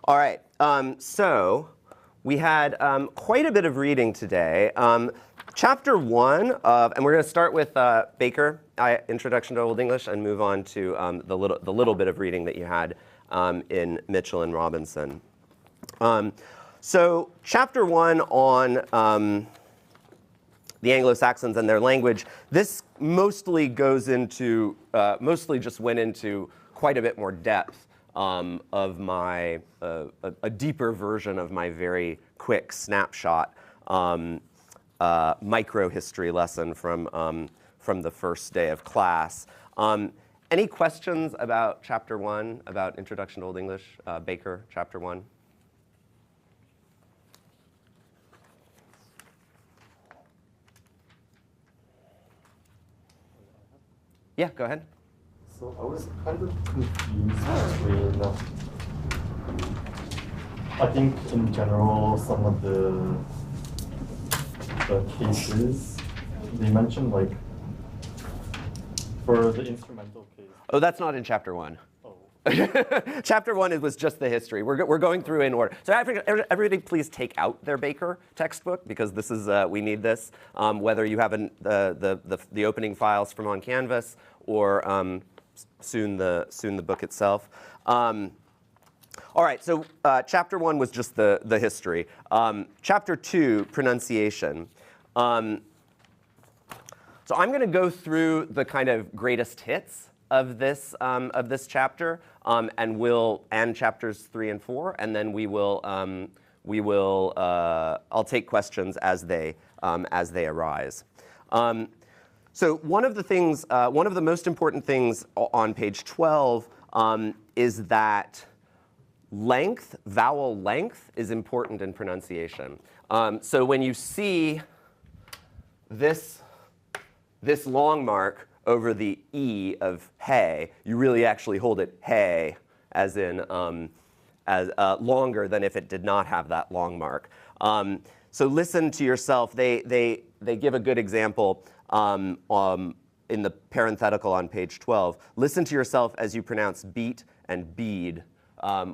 All right, so we had quite a bit of reading today. Chapter 1 of, and we're going to start with Baker, Introduction to Old English, and move on to the little bit of reading that you had in Mitchell and Robinson. So Chapter 1 on the Anglo-Saxons and their language, this mostly goes into, mostly just went into quite a bit more depth of my, a deeper version of my very quick snapshot micro-history lesson from the first day of class. Any questions about Chapter 1, about Introduction to Old English? Baker, Chapter 1? Yeah, go ahead. So I was kind of confused between, I think in general, some of the cases they mentioned, like for the instrumental case. Oh, that's not in Chapter 1. Oh. Chapter 1 was just the history. We're going through in order. So everybody please take out their Baker textbook, because this is, we need this, whether you have the opening files from on Canvas or soon the book itself. All right, so Chapter 1 was just the history. Chapter 2, pronunciation. So I'm going to go through the kind of greatest hits of this chapter, and chapters 3 and 4, and then I'll take questions as they arise. So one of the most important things on page 12 is that vowel length is important in pronunciation. So when you see this long mark over the E of hey, you really actually hold it hey, as in longer than if it did not have that long mark. So listen to yourself. They give a good example in the parenthetical on page 12. Listen to yourself as you pronounce beat and bead.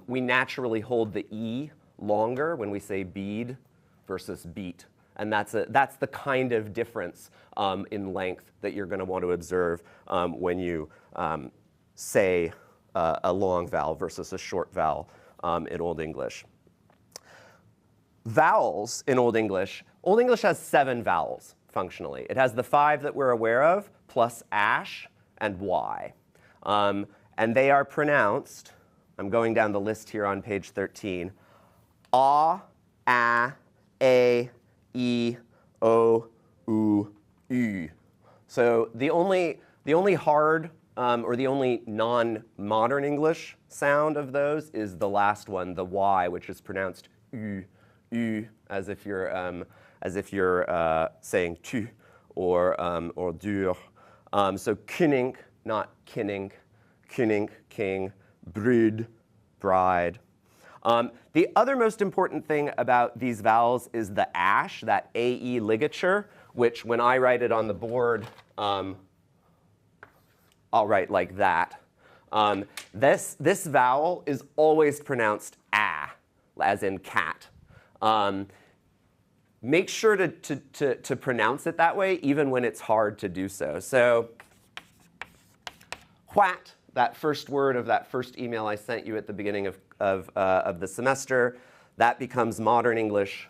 We naturally hold the E longer when we say bead versus beat. And that's the kind of difference in length that you're going to want to observe when you say a long vowel versus a short vowel in Old English. Vowels in Old English has 7 vowels functionally. It has the 5 that we're aware of, plus ash and y. And they are pronounced, I'm going down the list here on page 13, a, a, E, O, U, U. So the only hard or the only non-modern English sound of those is the last one, the Y, which is pronounced U, U, as if you're saying tu or dur. So König, not kinning, König, king, brud, bride. The other most important thing about these vowels is the ash, that AE ligature, which when I write it on the board, I'll write like that. This vowel is always pronounced ah, as in cat. Make sure to pronounce it that way, even when it's hard to do so. So, what, that first word of that first email I sent you at the beginning of the semester, that becomes modern English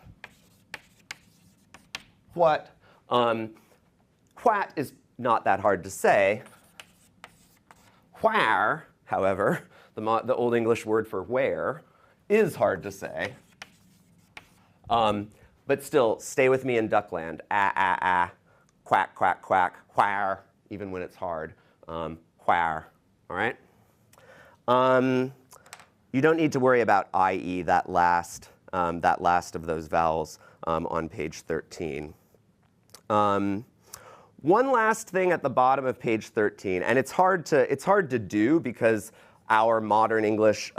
what. What is not that hard to say. Where, however, the Old English word for where, is hard to say. But still, stay with me in Duckland. Quack, quack, quack, where, even when it's hard. Where, all right? You don't need to worry about IE, that last of those vowels on page 13. One last thing at the bottom of page 13, and it's hard to do because our modern English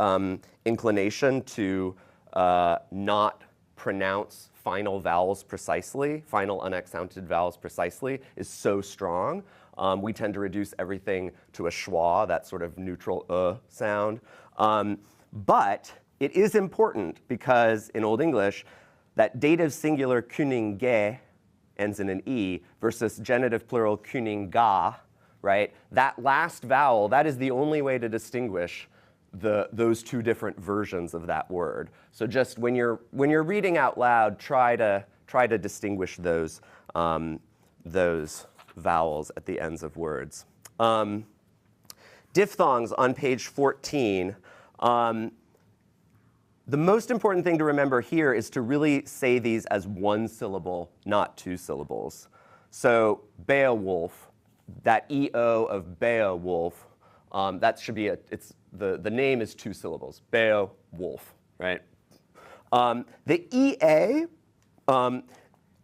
inclination to not pronounce final vowels precisely, final unaccented vowels precisely, is so strong. We tend to reduce everything to a schwa, that sort of neutral sound. But it is important because in Old English, that dative singular kuninge ends in an E versus genitive plural kuninga, right? That last vowel, that is the only way to distinguish those two different versions of that word. So just when you're reading out loud, try to distinguish those vowels at the ends of words. Diphthongs on page 14. The most important thing to remember here is to really say these as one syllable, not two syllables. So Beowulf, that EO of Beowulf, that should be the name is two syllables, Beowulf, right? The EA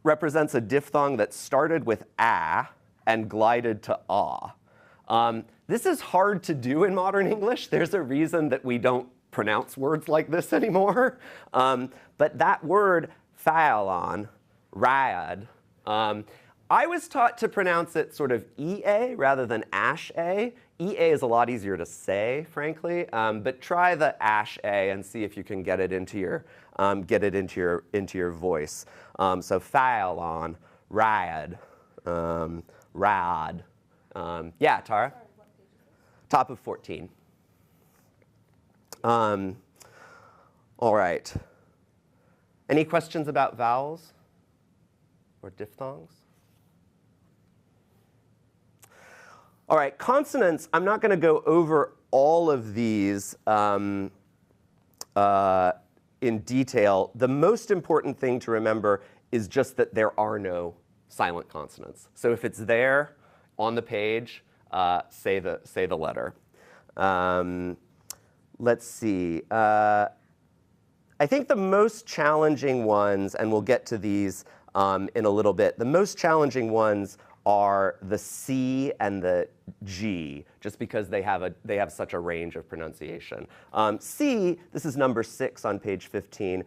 represents a diphthong that started with a and glided to ah. This is hard to do in modern English. There's a reason that we don't pronounce words like this anymore. But that word, phalon, rad, I was taught to pronounce it sort of EA rather than ash-A. EA is a lot easier to say, frankly, but try the ash-A and see if you can get it into your voice. So phalon, rad, rad. Yeah, Tara? Top of 14. All right. Any questions about vowels or diphthongs? All right, consonants, I'm not going to go over all of these in detail. The most important thing to remember is just that there are no silent consonants. So if it's there on the page, say the letter. Let's see. I think the most challenging ones, and we'll get to these in a little bit, the most challenging ones are the C and the G, just because they have such a range of pronunciation. C, this is number 6 on page 15.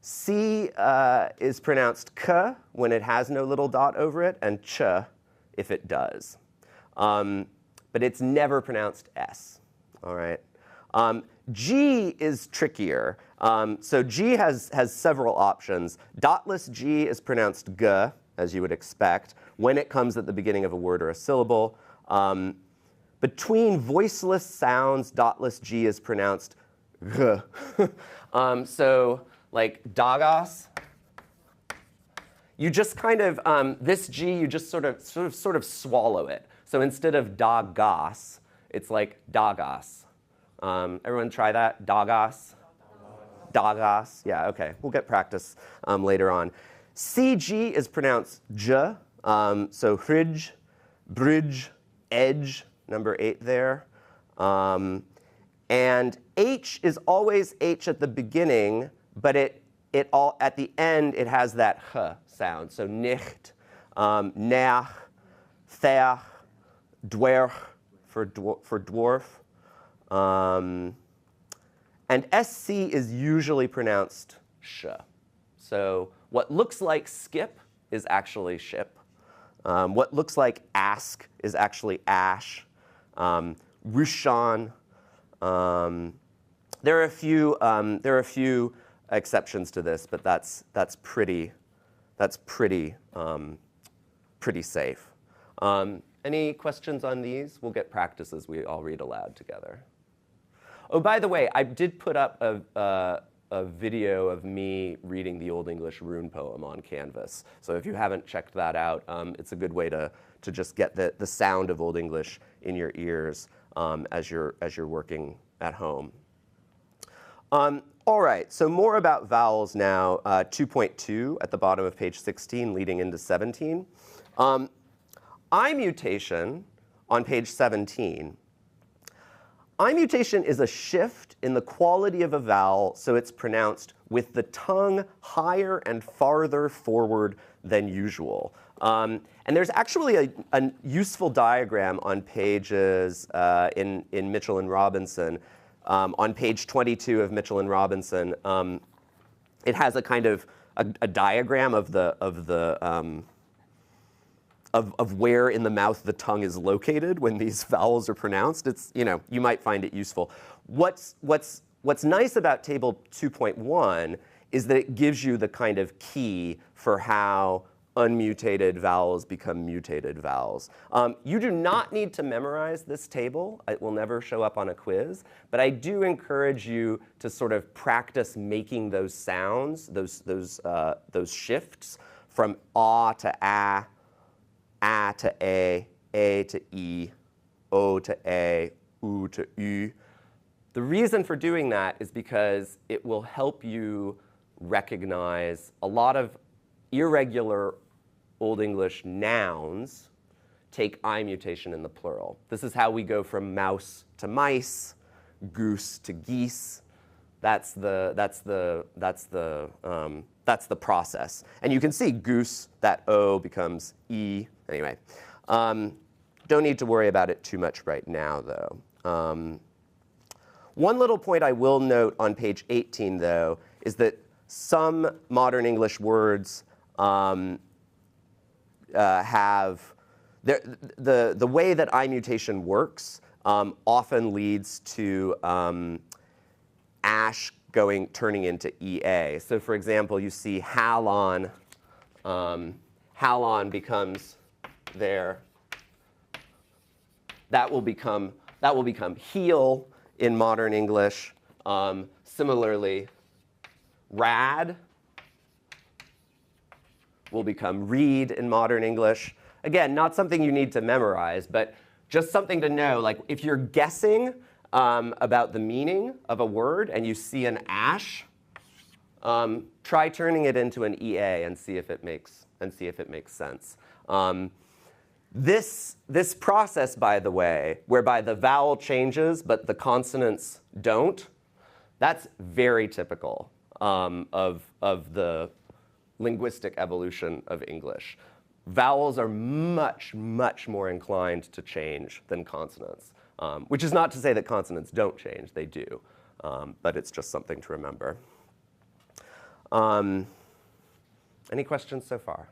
C is pronounced k when it has no little dot over it, and ch if it does. But it's never pronounced S, all right? G is trickier. So G has several options. Dotless G is pronounced g, as you would expect, when it comes at the beginning of a word or a syllable. Between voiceless sounds, dotless G is pronounced g. So like dagos, you just kind of, this G, you just sort of swallow it. So instead of dagos, it's like dagos. Everyone try that? Dagos? Dagos. Yeah, okay. We'll get practice later on. CG is pronounced j. So fridge, bridge, edge, number 8 there. And H is always H at the beginning, but at the end it has that h sound. So nicht, nach, thach, dwerg for dwarf. And SC is usually pronounced sh. So what looks like skip is actually ship. What looks like ask is actually ash. Rushon. There are a few exceptions to this, but that's pretty safe. Any questions on these? We'll get practice as we all read aloud together. Oh, by the way, I did put up a video of me reading the Old English rune poem on Canvas. So if you haven't checked that out, it's a good way to just get the sound of Old English in your ears as you're working at home. All right, so more about vowels now. 2.2 at the bottom of page 16, leading into 17. I-mutation on page 17. I-mutation is a shift in the quality of a vowel, so it's pronounced with the tongue higher and farther forward than usual. And there's actually a useful diagram on pages in Mitchell and Robinson. On page 22 of Mitchell and Robinson, it has a kind of a diagram of where in the mouth the tongue is located when these vowels are pronounced. It's, you might find it useful. What's what's nice about table 2.1 is that it gives you the kind of key for how unmutated vowels become mutated vowels. You do not need to memorize this table. It will never show up on a quiz. But I do encourage you to sort of practice making those sounds, those shifts from ah to a to a to e, o to a, u to u. The reason for doing that is because it will help you recognize a lot of irregular Old English nouns take I-mutation in the plural. This is how we go from mouse to mice, goose to geese. That's the process. And you can see goose, that O becomes E. Anyway, don't need to worry about it too much right now, though. One little point I will note on page 18, though, is that some modern English words have the way that I-mutation works often leads to ash turning into EA. So for example, you see halon, halon becomes there. That will become heel in modern English. Similarly, rad will become read in modern English. Again, not something you need to memorize, but just something to know. Like if you're guessing about the meaning of a word and you see an ash, try turning it into an EA and see if it makes sense. This process, by the way, whereby the vowel changes but the consonants don't, that's very typical of the linguistic evolution of English. Vowels are much, much more inclined to change than consonants, which is not to say that consonants don't change. They do, but it's just something to remember. Any questions so far?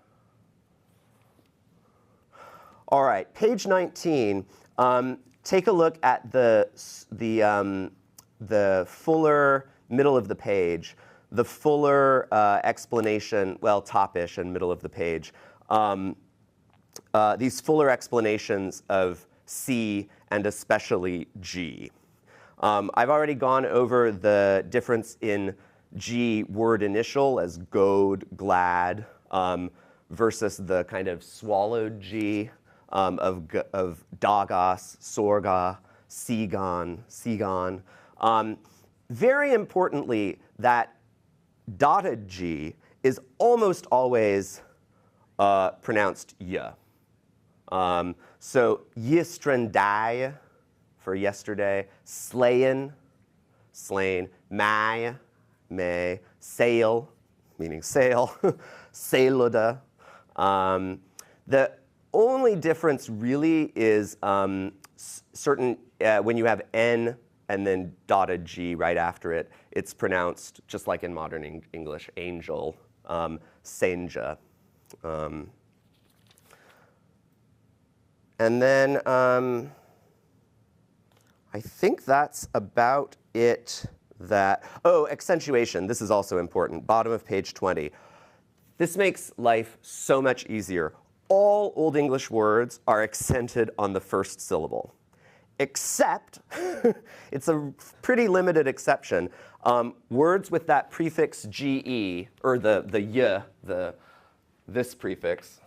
All right, page 19. Take a look at the fuller middle of the page, the fuller explanation, well, top-ish and middle of the page. These fuller explanations of C and especially G. I've already gone over the difference in G word initial as goad, glad, versus the kind of swallowed G of dagos, sorga, sigon. Very importantly, that dotted G is almost always pronounced y. So yestrendai for yesterday, slain, slain, may, sail, meaning sail, sailuda. The only difference really is certain, when you have N and then dotted G right after it, it's pronounced just like in modern English, angel, senja. And then I think that's about it. Accentuation. This is also important. Bottom of page 20. This makes life so much easier. All Old English words are accented on the first syllable, except, it's a pretty limited exception, words with that prefix GE, or the y, this prefix.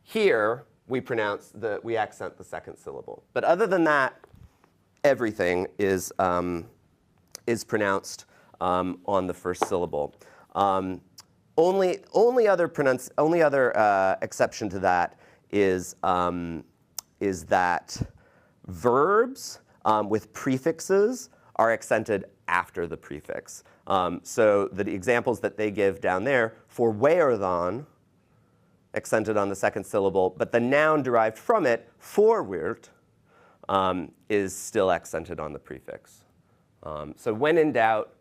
Here, we accent the second syllable. But other than that, everything is pronounced on the first syllable. Only other exception to that is that verbs with prefixes are accented after the prefix. So the examples that they give down there, for weerdan, accented on the second syllable, but the noun derived from it, forweert, is still accented on the prefix. So when in doubt,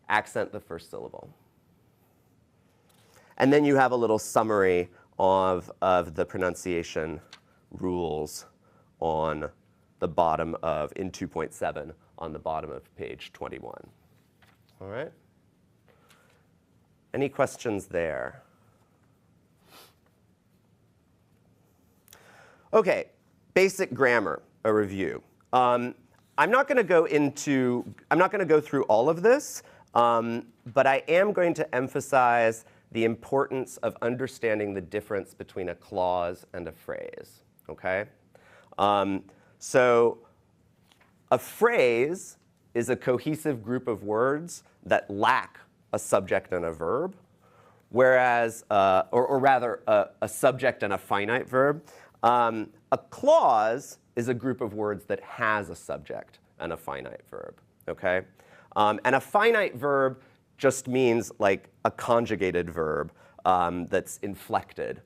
accent the first syllable. And then you have a little summary of the pronunciation rules on the bottom in 2.7 on the bottom of page 21. All right? Any questions there? Okay, basic grammar, a review. I'm not going to go through all of this, but I am going to emphasize the importance of understanding the difference between a clause and a phrase, okay? So a phrase is a cohesive group of words that lack a subject and a verb, whereas, or rather, a subject and a finite verb. A clause is a group of words that has a subject and a finite verb, okay? And a finite verb just means like a conjugated verb that's inflected,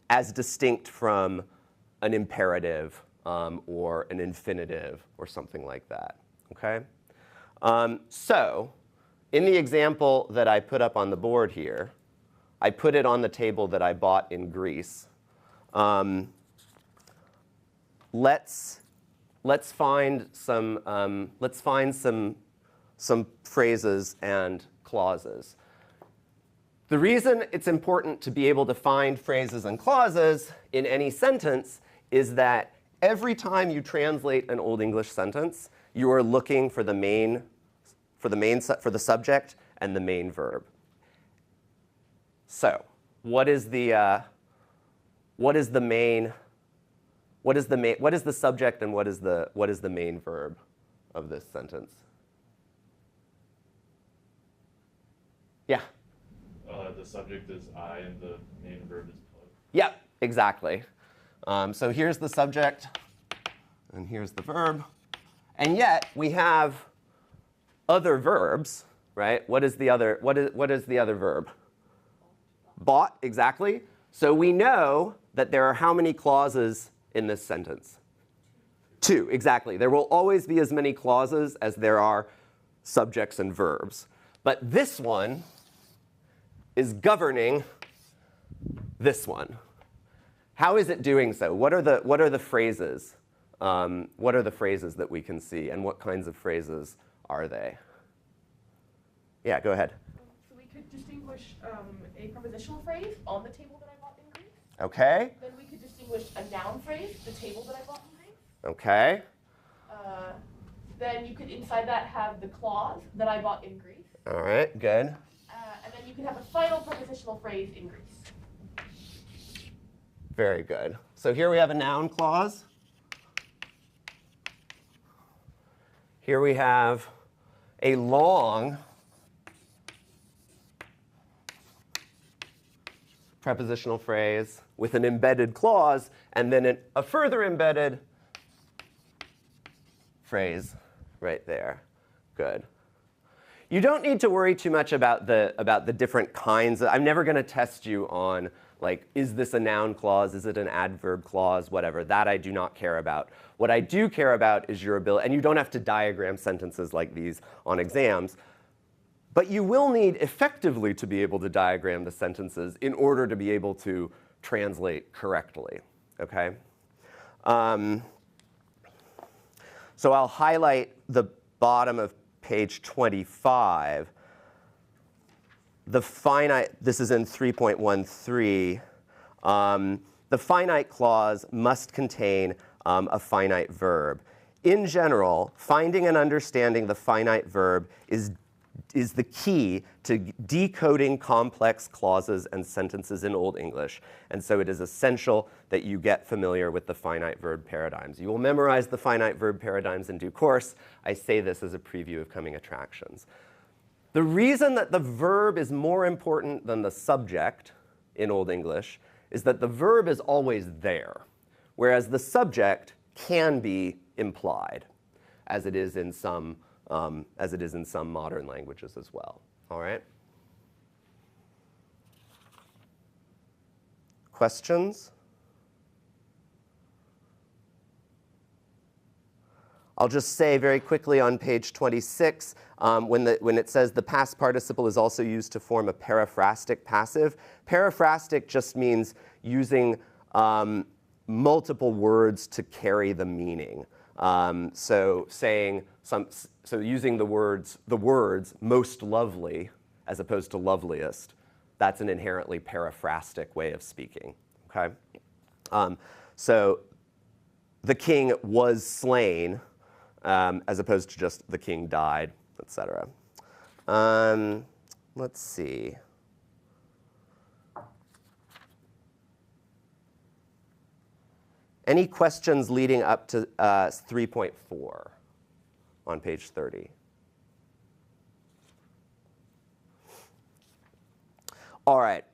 as distinct from an imperative or an infinitive or something like that, okay? So in the example that I put up on the board here, I put it on the table that I bought in Greece. Let's find some phrases and clauses. The reason it's important to be able to find phrases and clauses in any sentence is that every time you translate an Old English sentence, you are looking for the subject and the main verb. So, what is the subject and what is the main verb of this sentence? Yeah. The subject is I and the main verb is plug. Yep, exactly. So here's the subject and here's the verb, and yet we have other verbs, right? What is the other verb? Bought, exactly. So we know that there are how many clauses in this sentence? 2, exactly. There will always be as many clauses as there are subjects and verbs. But this one is governing this one. How is it doing so? What are the phrases? What are the phrases that we can see, and what kinds of phrases are they? Yeah, go ahead. So we could distinguish a prepositional phrase on the table that I bought in Greece. Okay. Then we could distinguish a noun phrase, the table that I bought in Greece. Okay. Then you could inside that have the clause that I bought in Greece. All right, good. And then you could have a final prepositional phrase in Greece. Very good. So here we have a noun clause. Here we have a long prepositional phrase with an embedded clause, and then a further embedded phrase right there. Good. You don't need to worry too much about the different kinds. I'm never going to test you on, like, is this a noun clause? Is it an adverb clause? Whatever. That I do not care about. What I do care about is your ability, and you don't have to diagram sentences like these on exams, but you will need effectively to be able to diagram the sentences in order to be able to translate correctly, okay? So I'll highlight the bottom of page 25. The finite, this is in 3.13. The finite clause must contain a finite verb. In general, finding and understanding the finite verb is the key to decoding complex clauses and sentences in Old English. And so it is essential that you get familiar with the finite verb paradigms. You will memorize the finite verb paradigms in due course. I say this as a preview of coming attractions. The reason that the verb is more important than the subject in Old English is that the verb is always there, whereas the subject can be implied, as it is in some modern languages as well. All right? Questions? I'll just say very quickly on page 26, when it says the past participle is also used to form a periphrastic passive. Periphrastic just means using multiple words to carry the meaning. So using the words most lovely as opposed to loveliest, that's an inherently paraphrastic way of speaking. Okay? So the king was slain as opposed to just the king died, etc. Let's see. Any questions leading up to 3.4 on page 30? All right.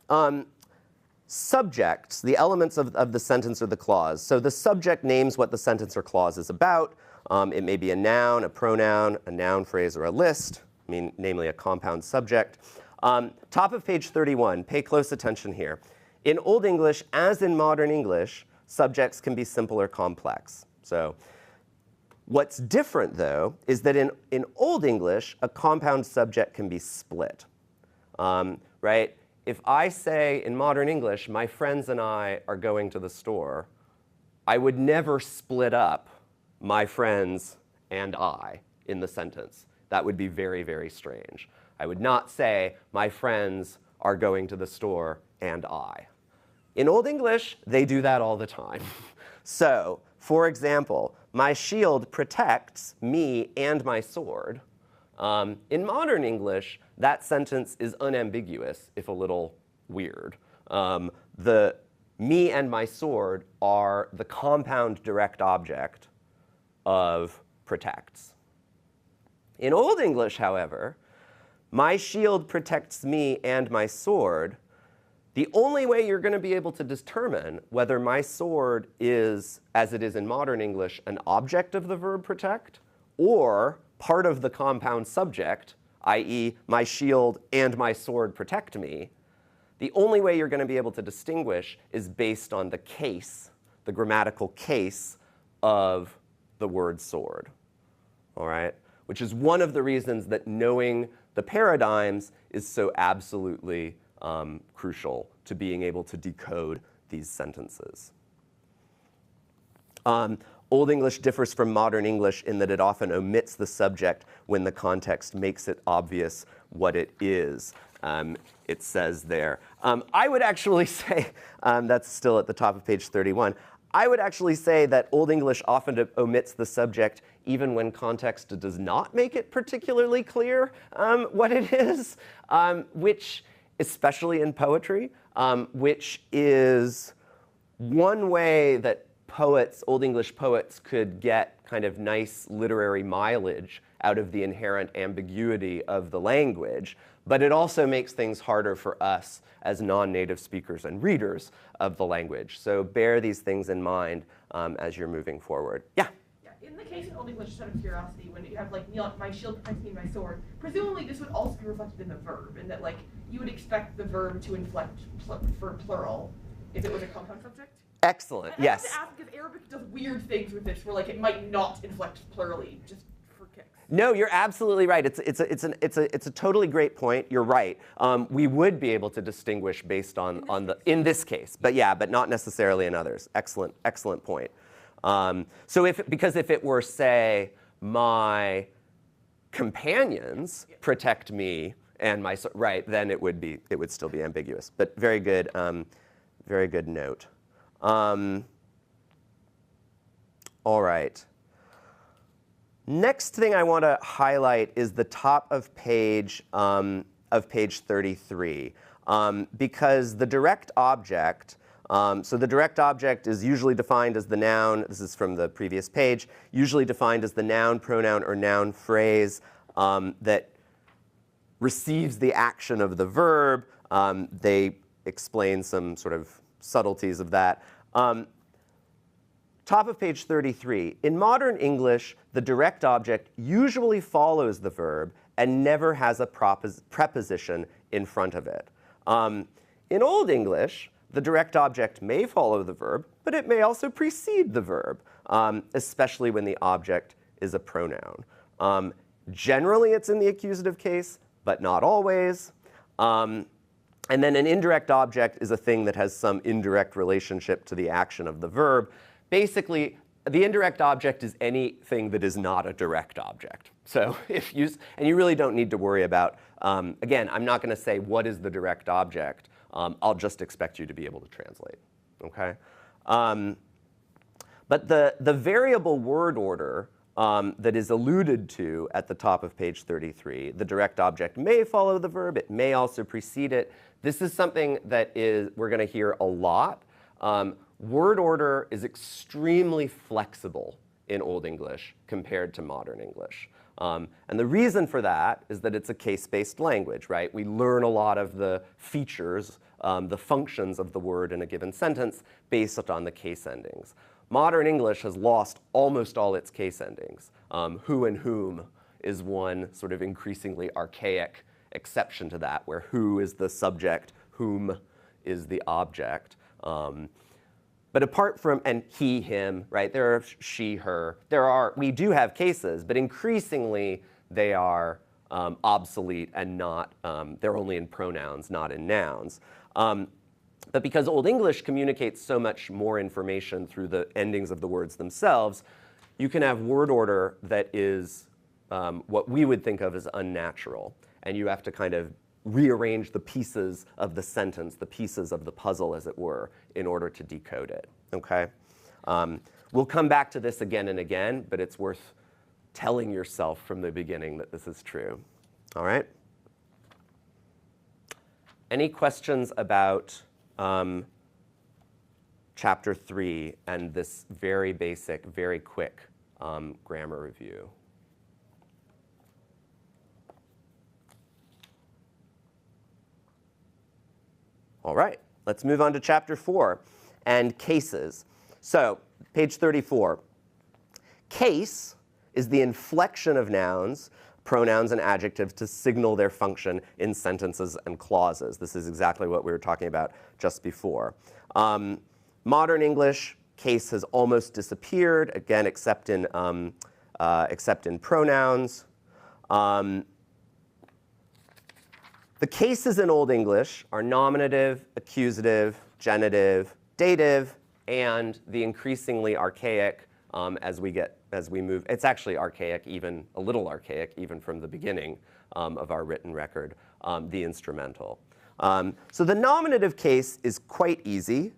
Subjects, the elements of the sentence or the clause. So the subject names what the sentence or clause is about. It may be a noun, a pronoun, a noun phrase, or a list, namely a compound subject. Top of page 31, pay close attention here. In Old English, as in modern English, subjects can be simple or complex. So what's different, though, is that in Old English, a compound subject can be split, right? If I say in modern English, my friends and I are going to the store, I would never split up my friends and I in the sentence. That would be very, very strange. I would not say my friends are going to the store and I. In Old English, they do that all the time. So, for example, my shield protects me and my sword. In modern English, that sentence is unambiguous, if a little weird. The me and my sword are the compound direct object of protects. In Old English, however, my shield protects me and my sword. The only way you're going to be able to determine whether my sword is, as it is in modern English, an object of the verb protect, or part of the compound subject, i.e. my shield and my sword protect me, the only way you're going to be able to distinguish is based on the case, the grammatical case of the word sword. All right? Which is one of the reasons that knowing the paradigms is so absolutely crucial to being able to decode these sentences. Old English differs from modern English in that it often omits the subject when the context makes it obvious what it is. It says there. I would actually say, that's still at the top of page 31, I would actually say that Old English often omits the subject even when context does not make it particularly clear what it is, which, especially in poetry, which is one way that poets, Old English poets, could get kind of nice literary mileage out of the inherent ambiguity of the language. But it also makes things harder for us as non-native speakers and readers of the language. So bear these things in mind as you're moving forward. Yeah? Yeah. In the case in Old English, just out of curiosity, when you have like, my shield protects me and my sword, presumably this would also be reflected in the verb, and that like you would expect the verb to inflect for plural if it was a compound subject. Excellent. And yes. I have to ask because Arabic does weird things with this, where like it might not inflect plurally, just for kicks. No, you're absolutely right. It's a totally great point. You're right. We would be able to distinguish based on in this case, but yeah, but not necessarily in others. Excellent point. Because if it were, say, my companions protect me and my right, then it would still be ambiguous. But very good note. All right. Next thing I want to highlight is the top of page 33, because the direct object. So the direct object is usually defined as the noun. This is from the previous page. Usually defined as the noun, pronoun, or noun phrase that receives the action of the verb. They explain some sort of subtleties of that. Top of page 33. In modern English, the direct object usually follows the verb and never has a preposition in front of it. In Old English, the direct object may follow the verb, but it may also precede the verb, especially when the object is a pronoun. Generally, it's in the accusative case, but not always. And then an indirect object is a thing that has some indirect relationship to the action of the verb. Basically, the indirect object is anything that is not a direct object. So if you, and you really don't need to worry about, again, I'm not going to say what is the direct object. I'll just expect you to be able to translate, okay? But the variable word order that is alluded to at the top of page 33, the direct object may follow the verb, it may also precede it. This is something that we're going to hear a lot. Word order is extremely flexible in Old English compared to modern English. And the reason for that is that it's a case-based language, right? We learn a lot of the features, the functions of the word in a given sentence based on the case endings. Modern English has lost almost all its case endings. Who and whom is one sort of increasingly archaic exception to that, where who is the subject, whom is the object. But apart from, and he, him, right, there are she, her, we do have cases, but increasingly they are obsolete and not, they're only in pronouns, not in nouns. But because Old English communicates so much more information through the endings of the words themselves, you can have word order that is what we would think of as unnatural. And you have to kind of rearrange the pieces of the sentence, the pieces of the puzzle, as it were, in order to decode it, okay? We'll come back to this again and again, but it's worth telling yourself from the beginning that this is true, all right? Any questions about Chapter 3 and this very basic, very quick grammar review? All right, let's move on to Chapter 4 and cases. So, page 34. Case is the inflection of nouns, pronouns, and adjectives to signal their function in sentences and clauses. This is exactly what we were talking about just before. Modern English, case has almost disappeared, again, except in pronouns. The cases in Old English are nominative, accusative, genitive, dative, and the increasingly archaic as we move. It's actually archaic, even a little archaic, even from the beginning of our written record, the instrumental. So the nominative case is quite easy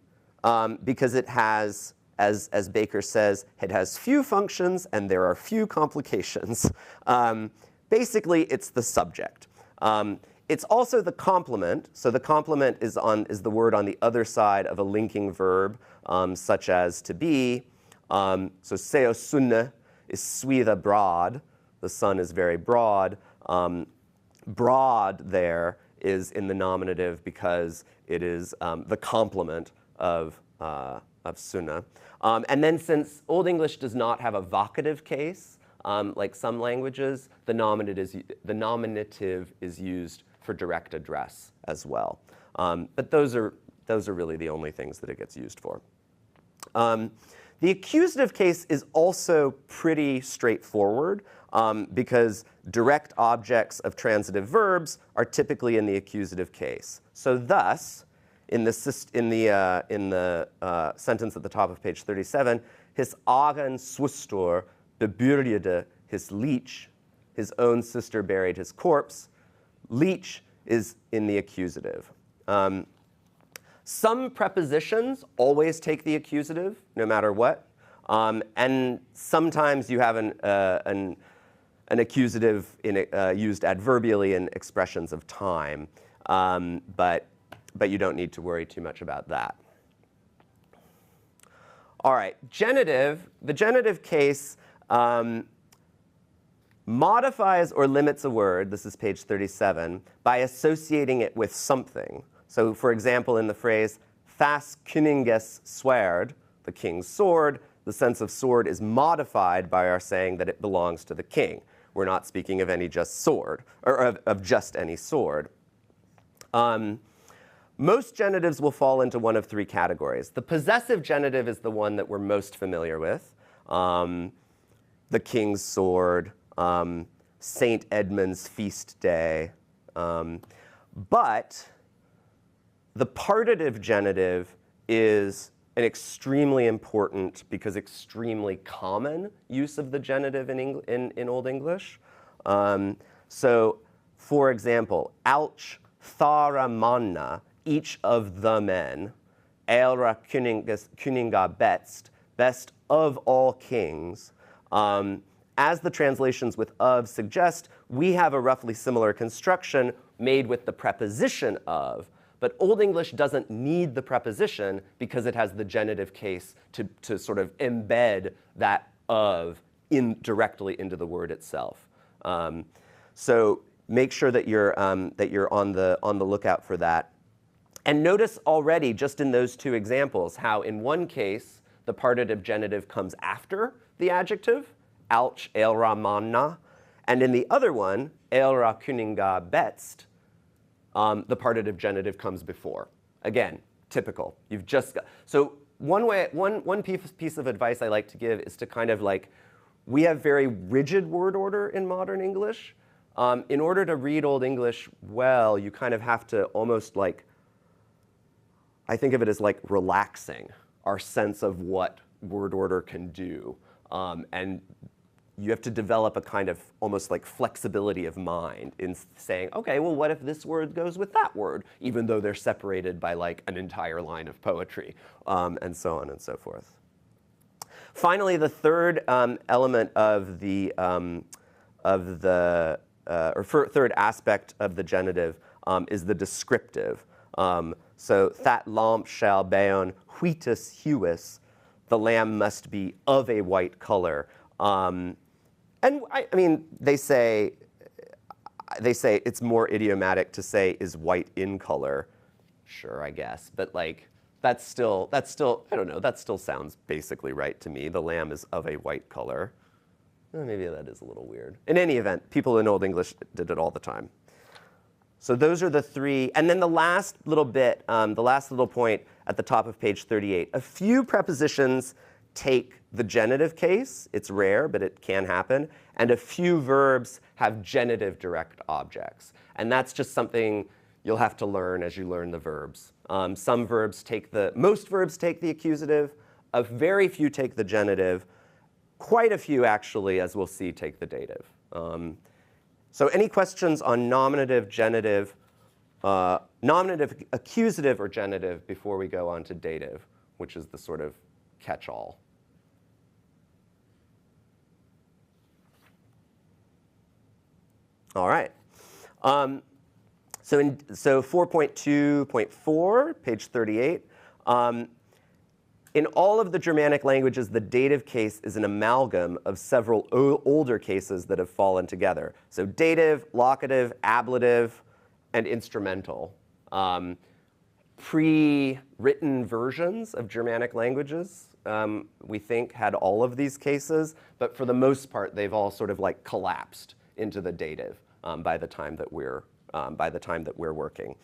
because it has, as Baker says, it has few functions and there are few complications. Basically, it's the subject. It's also the complement. So the complement is the word on the other side of a linking verb, such as to be. So seo sunne is switha broad. The sun is very broad. Broad there is in the nominative because it is the complement of sunne. And then since Old English does not have a vocative case, like some languages, the nominative is used for direct address as well. But those are really the only things that it gets used for. The accusative case is also pretty straightforward because direct objects of transitive verbs are typically in the accusative case. So thus, in the sentence at the top of page 37, his agen swustor beburiede his leech, his own sister buried his corpse. Leech is in the accusative. Some prepositions always take the accusative, no matter what. And sometimes you have an accusative used adverbially in expressions of time. But you don't need to worry too much about that. All right, genitive. The genitive case modifies or limits a word, this is page 37, by associating it with something. So for example, in the phrase, Thas Kuninges Swerd, the king's sword, the sense of sword is modified by our saying that it belongs to the king. We're not speaking of any just sword, or of just any sword. Most genitives will fall into one of three categories. The possessive genitive is the one that we're most familiar with. The king's sword, St. Edmund's feast day. But the partitive genitive is an extremely important, because extremely common use of the genitive in Old English. So, for example, Alch thara manna, each of the men, Eilra kuninga best of all kings. As the translations with of suggest, we have a roughly similar construction made with the preposition of, but Old English doesn't need the preposition because it has the genitive case to sort of embed that of directly into the word itself. So make sure that you're on the lookout for that. And notice already, just in those two examples, how in one case the partitive genitive comes after the adjective, Alch eilra manna, and in the other one, Eilra kuninga best, the partitive genitive comes before. Again, typical. You've just got, so one piece of advice I like to give is to kind of like, we have very rigid word order in modern English. In order to read Old English well, you kind of have to almost like, I think of it as like relaxing our sense of what word order can do. And you have to develop a kind of almost like flexibility of mind in saying, okay, well, what if this word goes with that word, even though they're separated by like an entire line of poetry, and so on and so forth. Finally, the third element of the third aspect of the genitive is the descriptive. So that lamb shall beon wheatus huis, the lamb must be of a white color. And I mean, they say it's more idiomatic to say is white in color. Sure, I guess, but like that's still I don't know. That still sounds basically right to me. The lamb is of a white color. Maybe that is a little weird. In any event, people in Old English did it all the time. So those are the three. And then the last little bit, the last little point at the top of page 38. A few prepositions take the genitive case. It's rare, but it can happen. And a few verbs have genitive direct objects. And that's just something you'll have to learn as you learn the verbs. Most verbs take the accusative. A very few take the genitive. Quite a few, actually, as we'll see, take the dative. So any questions on nominative, genitive, nominative, accusative, or genitive before we go on to dative, which is the sort of catch-all? All right. So 4.2.4, page 38. In all of the Germanic languages, the dative case is an amalgam of several older cases that have fallen together. So dative, locative, ablative, and instrumental. Pre-written versions of Germanic languages, we think, had all of these cases, but for the most part, they've all sort of like collapsed into the dative by the time that we're working.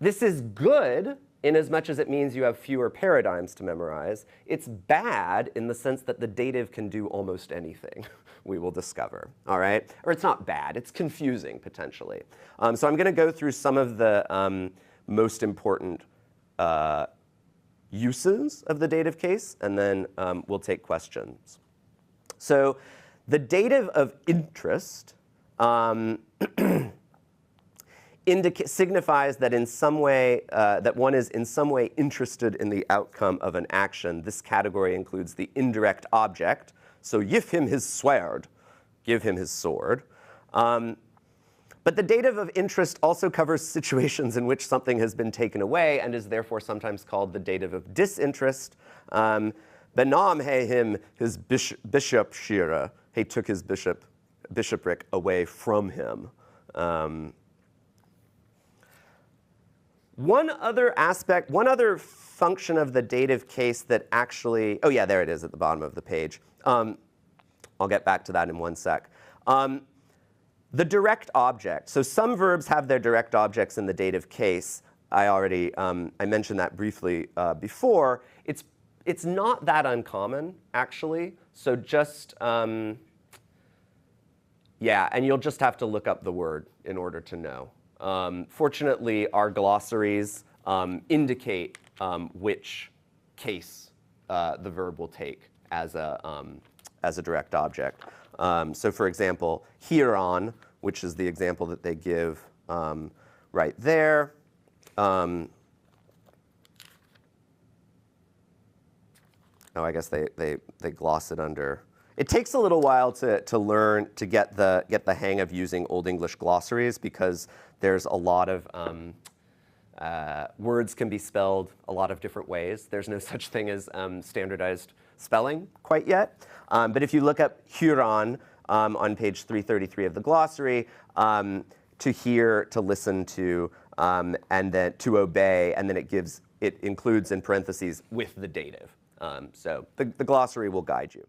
This is good in as much as it means you have fewer paradigms to memorize. It's bad in the sense that the dative can do almost anything, we will discover, all right? Or it's not bad, it's confusing, potentially. So I'm gonna go through some of the most important uses of the dative case, and then we'll take questions. So the dative of interest signifies that in some way, that one is in some way interested in the outcome of an action. This category includes the indirect object. So give him his sword, give him his sword. But the dative of interest also covers situations in which something has been taken away and is therefore sometimes called the dative of disinterest. Benam he him his bishopshire. He took his bishopric away from him. One other function of the dative case that actually, oh yeah, there it is at the bottom of the page. I'll get back to that in one sec. The direct object. So some verbs have their direct objects in the dative case. I mentioned that briefly before. It's not that uncommon, actually. So just, yeah, and you'll just have to look up the word in order to know. Fortunately, our glossaries indicate which case the verb will take as a direct object. So for example, hereon, which is the example that they give right there. Oh, I guess they gloss it under. It takes a little while to learn to get the hang of using Old English glossaries because there's a lot of words can be spelled a lot of different ways. There's no such thing as standardized spelling quite yet. But if you look up Huron on page 333 of the glossary, to hear, to listen to, and then to obey, and then it includes in parentheses with the dative. So the glossary will guide you.